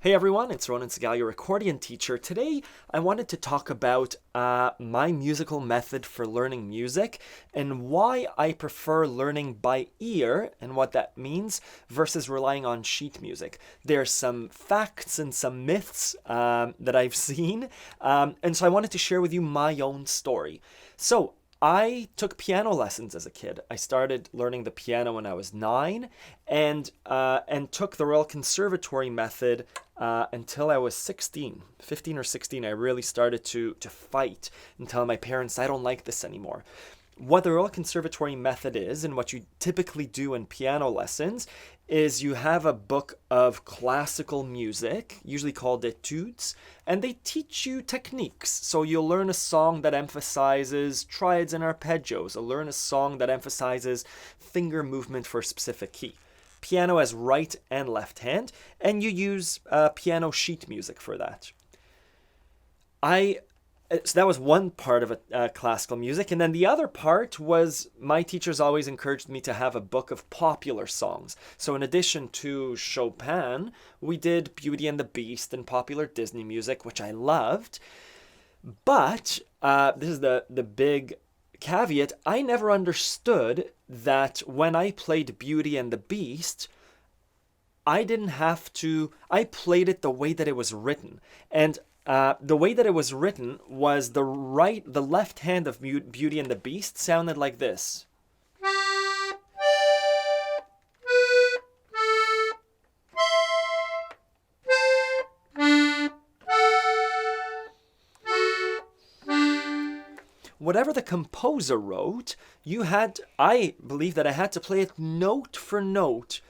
Hey everyone, it's Ronan Segal, your accordion teacher. Today I wanted to talk about my musical method for learning music and why I prefer learning by ear and what that means versus relying on sheet music. There's some facts and some myths that I've seen, and so I wanted to share with you my own story. So I took piano lessons as a kid. I started learning the piano when I was 9 and took the Royal Conservatory method until I was 15 or 16. I really started to fight and tell my parents I don't like this anymore. What the Royal Conservatory method is, and what you typically do in piano lessons, is you have a book of classical music, usually called etudes, and they teach you techniques. So you'll learn a song that emphasizes triads and arpeggios. You'll learn a song that emphasizes finger movement for a specific key. Piano has right and left hand, and you use piano sheet music for that. So that was one part of classical music, and then the other part was my teachers always encouraged me to have a book of popular songs. So in addition to Chopin, we did Beauty and the Beast and popular Disney music, which I loved. But this is the big caveat, I never understood that when I played Beauty and the Beast, I played it the way that it was written. And the way that it was written was the left hand of Beauty and the Beast sounded like this. Whatever the composer wrote, I believe that I had to play it note for note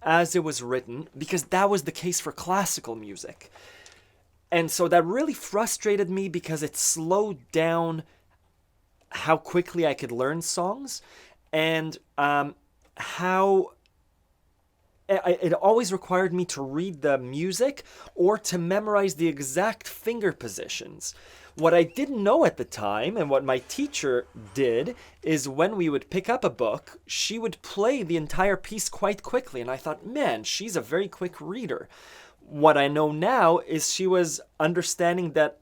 as it was written, because that was the case for classical music. And so that really frustrated me because it slowed down how quickly I could learn songs, and how it always required me to read the music or to memorize the exact finger positions. What I didn't know at the time, and what my teacher did, is when we would pick up a book, she would play the entire piece quite quickly. And I thought, man, she's a very quick reader. What I know now is she was understanding that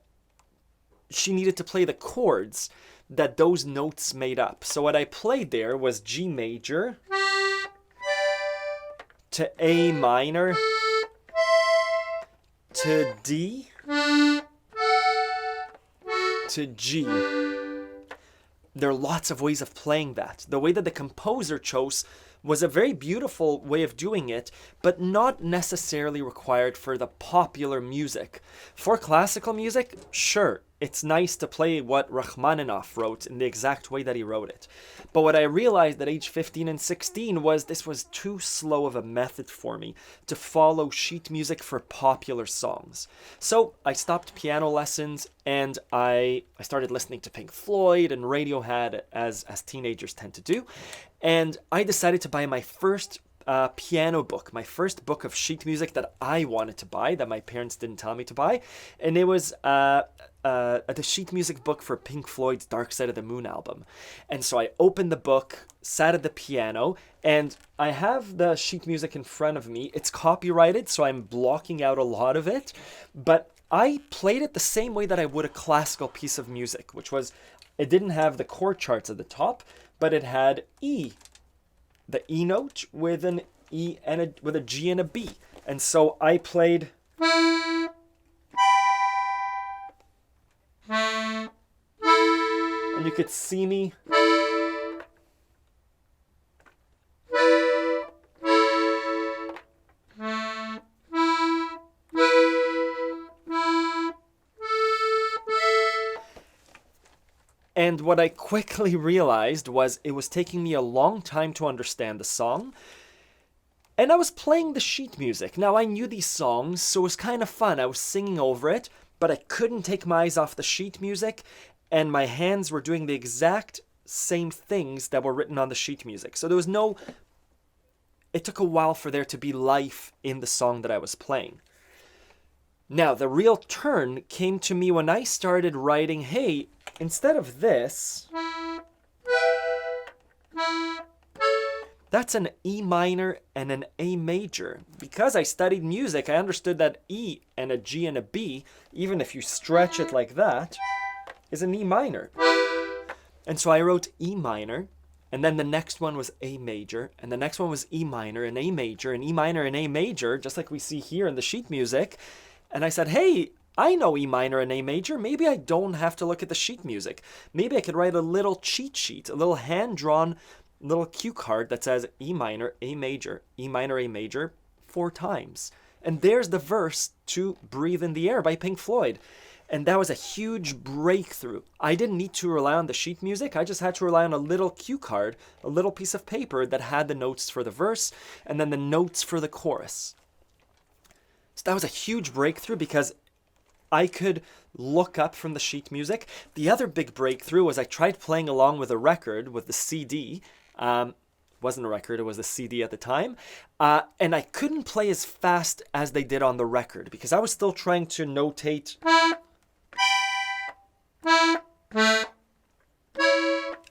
she needed to play the chords that those notes made up. So what I played there was G major to A minor to D to G. There are lots of ways of playing that. The way that the composer chose was a very beautiful way of doing it, but not necessarily required for the popular music. For classical music, sure, it's nice to play what Rachmaninoff wrote in the exact way that he wrote it. But what I realized at age 15 and 16 was this was too slow of a method for me to follow sheet music for popular songs. So I stopped piano lessons and I started listening to Pink Floyd and Radiohead as teenagers tend to do. And I decided to buy my first piano book, my first book of sheet music that I wanted to buy, that my parents didn't tell me to buy. And it was the sheet music book for Pink Floyd's Dark Side of the Moon album. And so I opened the book, sat at the piano, and I have the sheet music in front of me. It's copyrighted, so I'm blocking out a lot of it. But I played it the same way that I would a classical piece of music, which was, it didn't have the chord charts at the top, but it had E, the E note with an E and with a G and a B. And so I played, and you could see me And what I quickly realized was it was taking me a long time to understand the song. And I was playing the sheet music. Now, I knew these songs, so it was kind of fun. I was singing over it, but I couldn't take my eyes off the sheet music, and my hands were doing the exact same things that were written on the sheet music. So it took a while for there to be life in the song that I was playing. Now, the real turn came to me when I started writing, hey, instead of this, That's an E minor and an A major. Because I studied music, I understood that E and a G and a B, even if you stretch it like that, is an E minor. And so I wrote E minor, and then the next one was A major, and the next one was E minor and A major, and E minor and A major, just like we see here in the sheet music. And I said, hey, I know E minor and A major. Maybe I don't have to look at the sheet music. Maybe I could write a little cheat sheet, a little hand-drawn little cue card that says E minor, A major, E minor, A major 4 times. And there's the verse to Breathe in the Air by Pink Floyd. And that was a huge breakthrough. I didn't need to rely on the sheet music. I just had to rely on a little cue card, a little piece of paper that had the notes for the verse and then the notes for the chorus. So that was a huge breakthrough because I could look up from the sheet music. The other big breakthrough was I tried playing along with a record, with the CD. Wasn't a record, it was a CD at the time. And I couldn't play as fast as they did on the record because I was still trying to notate.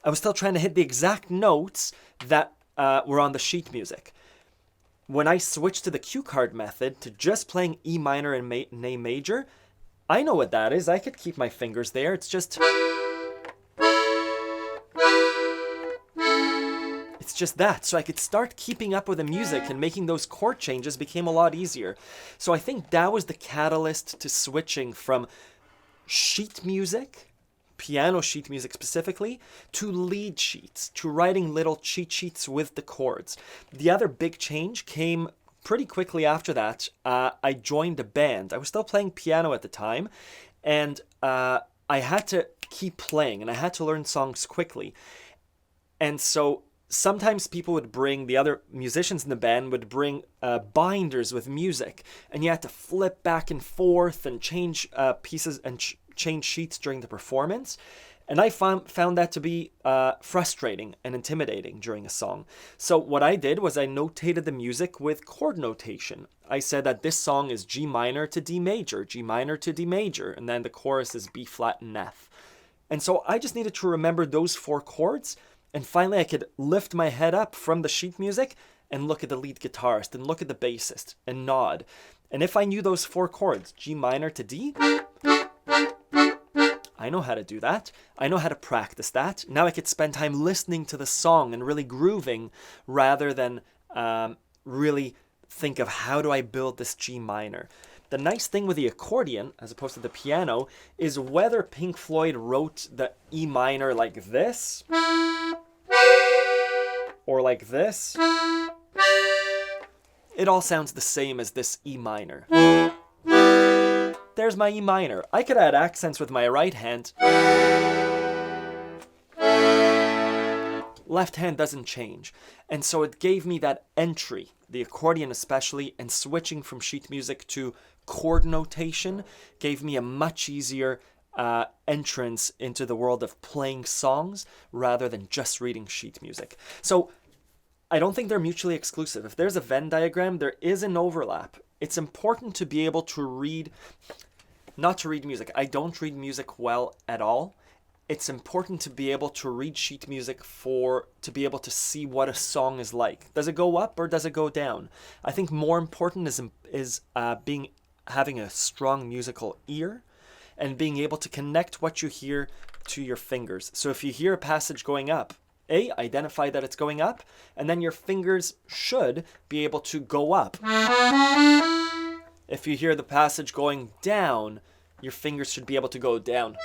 I was still trying to hit the exact notes that were on the sheet music. When I switched to the cue card method, to just playing E minor and A major, I know what that is. I could keep my fingers there. It's just... It's just that. So I could start keeping up with the music, and making those chord changes became a lot easier. So I think that was the catalyst to switching from sheet music, piano sheet music specifically, to lead sheets, to writing little cheat sheets with the chords. The other big change came pretty quickly after that. I joined a band. I was still playing piano at the time, and I had to keep playing, and I had to learn songs quickly. And so sometimes people would bring, the other musicians in the band would bring binders with music, and you had to flip back and forth and change pieces and change sheets during the performance. And I found that to be frustrating and intimidating during a song. So what I did was I notated the music with chord notation. I said that this song is G minor to D major, G minor to D major, and then the chorus is B flat and F. And so I just needed to remember those 4 chords, and finally I could lift my head up from the sheet music and look at the lead guitarist and look at the bassist and nod. And if I knew those 4 chords, G minor to D, I know how to do that. I know how to practice that. Now I could spend time listening to the song and really grooving rather than really think of how do I build this G minor. The nice thing with the accordion, as opposed to the piano, is whether Pink Floyd wrote the E minor like this or like this, it all sounds the same as this E minor. There's my E minor. I could add accents with my right hand. Left hand doesn't change. And so it gave me that entry, the accordion especially, and switching from sheet music to chord notation gave me a much easier entrance into the world of playing songs rather than just reading sheet music. So I don't think they're mutually exclusive. If there's a Venn diagram, there is an overlap. It's important to be able to read, not to read music. I don't read music well at all. It's important to be able to read sheet music to be able to see what a song is like. Does it go up or does it go down? I think more important is having a strong musical ear and being able to connect what you hear to your fingers. So if you hear a passage going up, identify that it's going up, and then your fingers should be able to go up. If you hear the passage going down, your fingers should be able to go down.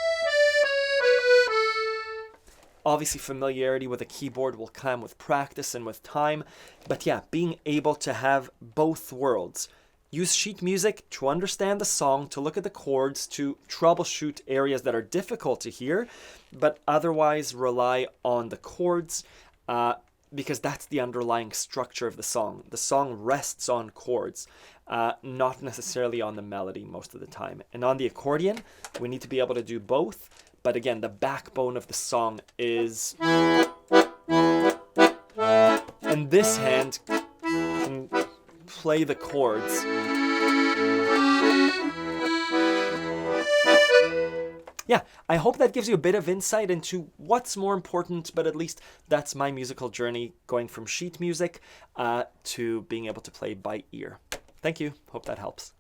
Obviously, familiarity with a keyboard will come with practice and with time, but yeah, being able to have both worlds. Use sheet music to understand the song, to look at the chords, to troubleshoot areas that are difficult to hear, but otherwise rely on the chords because that's the underlying structure of the song. The song rests on chords, not necessarily on the melody most of the time. And on the accordion, we need to be able to do both. But again, the backbone of the song is... And this hand can play the chords. yeah, I hope that gives you a bit of insight into what's more important, but at least that's my musical journey, going from sheet music to being able to play by ear. Thank you. Hope that helps.